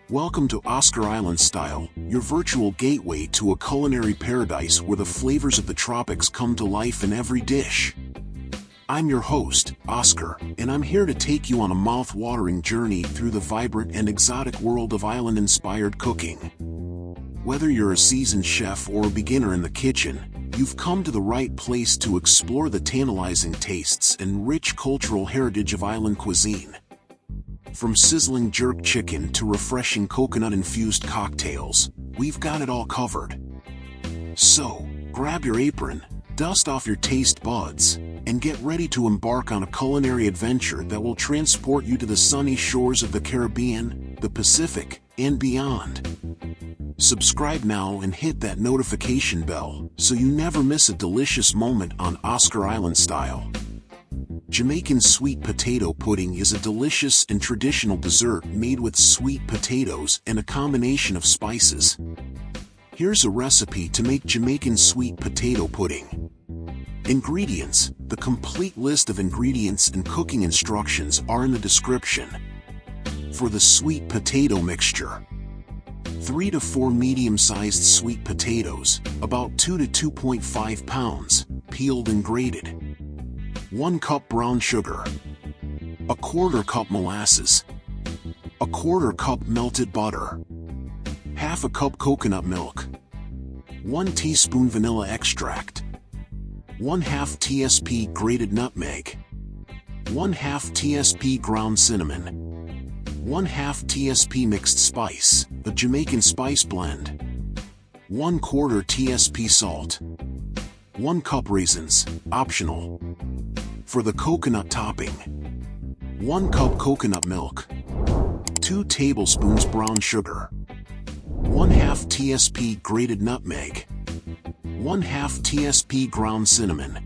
Welcome to Oscar Island Style, your virtual gateway to a culinary paradise where the flavors of the tropics come to life in every dish. I'm your host, Oscar, and I'm here to take you on a mouth-watering journey through the vibrant and exotic world of island-inspired cooking. Whether you're a seasoned chef or a beginner in the kitchen, you've come to the right place to explore the tantalizing tastes and rich cultural heritage of island cuisine. From sizzling jerk chicken to refreshing coconut-infused cocktails, we've got it all covered. So, grab your apron, dust off your taste buds, and get ready to embark on a culinary adventure that will transport you to the sunny shores of the Caribbean, the Pacific, and beyond. Subscribe now and hit that notification bell so you never miss a delicious moment on Oscar Island Style. Jamaican sweet potato pudding is a delicious and traditional dessert made with sweet potatoes and a combination of spices. Here's a recipe to make Jamaican sweet potato pudding. Ingredients: the complete list of ingredients and cooking instructions are in the description. For the sweet potato mixture: 3 to 4 medium-sized sweet potatoes, about 2 to 2.5 pounds, peeled and grated. 1 cup brown sugar, 1/4 cup molasses, 1/4 cup melted butter, 1/2 cup coconut milk, 1 teaspoon vanilla extract, 1/2 TSP grated nutmeg, 1/2 TSP ground cinnamon, 1/2 TSP mixed spice, a Jamaican spice blend, 1/4 TSP salt, 1 cup raisins, optional. For the coconut topping: 1 cup coconut milk, 2 tablespoons brown sugar, 1/2 TSP grated nutmeg, 1/2 TSP ground cinnamon,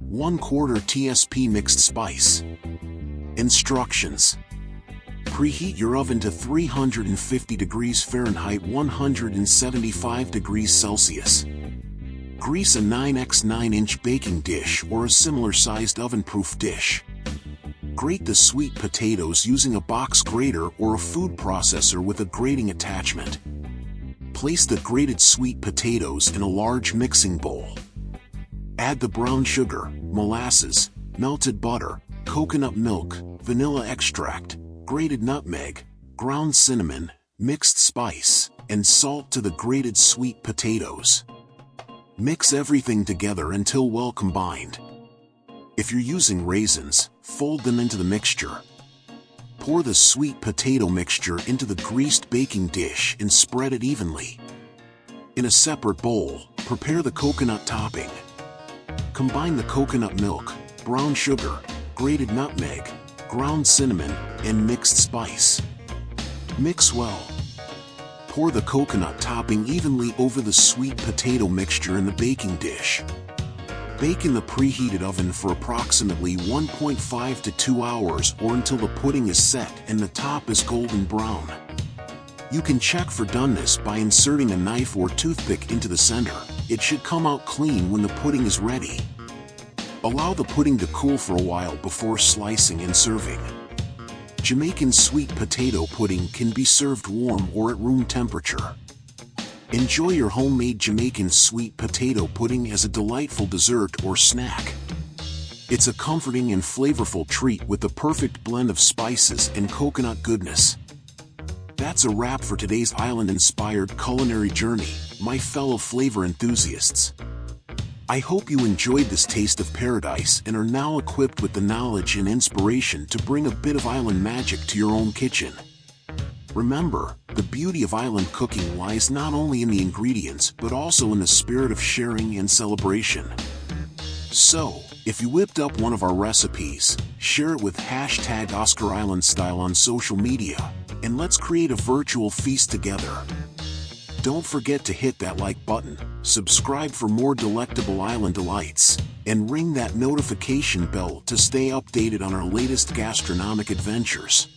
1/4 TSP mixed spice. Instructions: preheat your oven to 350 degrees Fahrenheit 175 degrees Celsius. Grease a 9x9-inch baking dish or a similar-sized oven-proof dish. Grate the sweet potatoes using a box grater or a food processor with a grating attachment. Place the grated sweet potatoes in a large mixing bowl. Add the brown sugar, molasses, melted butter, coconut milk, vanilla extract, grated nutmeg, ground cinnamon, mixed spice, and salt to the grated sweet potatoes. Mix everything together until well combined. If you're using raisins, fold them into the mixture. Pour the sweet potato mixture into the greased baking dish and spread it evenly. In a separate bowl, prepare the coconut topping. Combine the coconut milk, brown sugar, grated nutmeg, ground cinnamon, and mixed spice. Mix well. Pour the coconut topping evenly over the sweet potato mixture in the baking dish. Bake in the preheated oven for approximately 1.5 to 2 hours or until the pudding is set and the top is golden brown. You can check for doneness by inserting a knife or toothpick into the center. It should come out clean when the pudding is ready. Allow the pudding to cool for a while before slicing and serving. Jamaican sweet potato pudding can be served warm or at room temperature. Enjoy your homemade Jamaican sweet potato pudding as a delightful dessert or snack. It's a comforting and flavorful treat with the perfect blend of spices and coconut goodness. That's a wrap for today's island-inspired culinary journey, my fellow flavor enthusiasts. I hope you enjoyed this taste of paradise and are now equipped with the knowledge and inspiration to bring a bit of island magic to your own kitchen. Remember, the beauty of island cooking lies not only in the ingredients but also in the spirit of sharing and celebration. So, if you whipped up one of our recipes, share it with hashtag Oscar Island Style on social media, and let's create a virtual feast together. Don't forget to hit that like button, subscribe for more delectable island delights, and ring that notification bell to stay updated on our latest gastronomic adventures.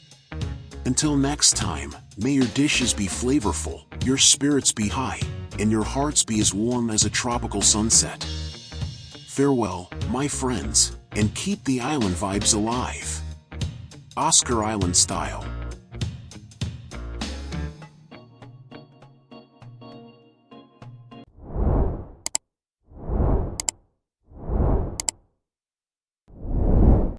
Until next time, may your dishes be flavorful, your spirits be high, and your hearts be as warm as a tropical sunset. Farewell, my friends, and keep the island vibes alive. Oscar Island Style.